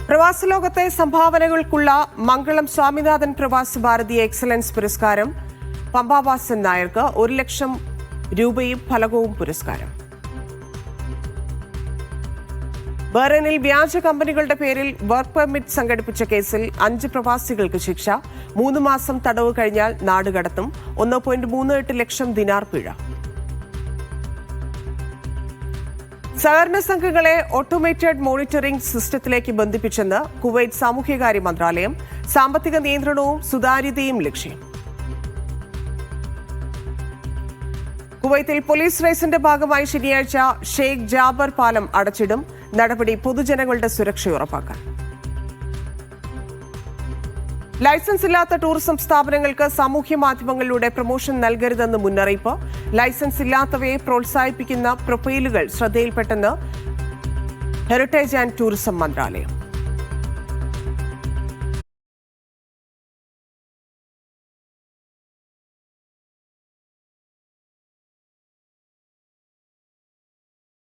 പ്രവാസ ലോകത്തെ സംഭാവനകൾക്കുള്ള മംഗളം സ്വാമിനാഥൻ പ്രവാസ ഭാരതി എക്സലൻസ് പുരസ്കാരം പമ്പാവാസൻ നായർക്ക് 1 ലക്ഷം രൂപയും ഫലകവും പുരസ്കാരം. ബഹ്റൈനിൽ വ്യാജ കമ്പനികളുടെ പേരിൽ വർക്ക് പെർമിറ്റ് സംഘടിപ്പിച്ച കേസിൽ 5 പ്രവാസികൾക്ക് ശിക്ഷ. 3 മാസം തടവ് കഴിഞ്ഞാൽ നാടുകടത്തും. 1.38 ലക്ഷം ദിനാർ പിഴ. സഹകരണ സംഘങ്ങളെ ഓട്ടോമേറ്റഡ് മോണിറ്ററിംഗ് സിസ്റ്റത്തിലേക്ക് ബന്ധിപ്പിച്ചെന്ന് കുവൈറ്റ് സാമൂഹ്യകാര്യ മന്ത്രാലയം. സാമ്പത്തിക നിയന്ത്രണവും സുതാര്യതയും ലക്ഷ്യം. കുവൈത്തിൽ പോലീസ് റേസിന്റെ ഭാഗമായി ശനിയാഴ്ച ഷെയ്ഖ് ജാബർ പാലം അടച്ചിടും. നടപടി പൊതുജനങ്ങളുടെ സുരക്ഷ ഉറപ്പാക്കാൻ. ലൈസൻസ് ഇല്ലാത്ത ടൂറിസം സ്ഥാപനങ്ങൾക്ക് സാമൂഹ്യ മാധ്യമങ്ങളിലൂടെ പ്രൊമോഷൻ നൽകരുതെന്ന് മുന്നറിയിപ്പ്. ലൈസൻസ് ഇല്ലാത്തവയെ പ്രോത്സാഹിപ്പിക്കുന്ന പ്രൊഫൈലുകൾ ശ്രദ്ധയിൽപ്പെട്ടെന്ന് ഹെറിറ്റേജ് ആൻഡ് ടൂറിസം മന്ത്രാലയം.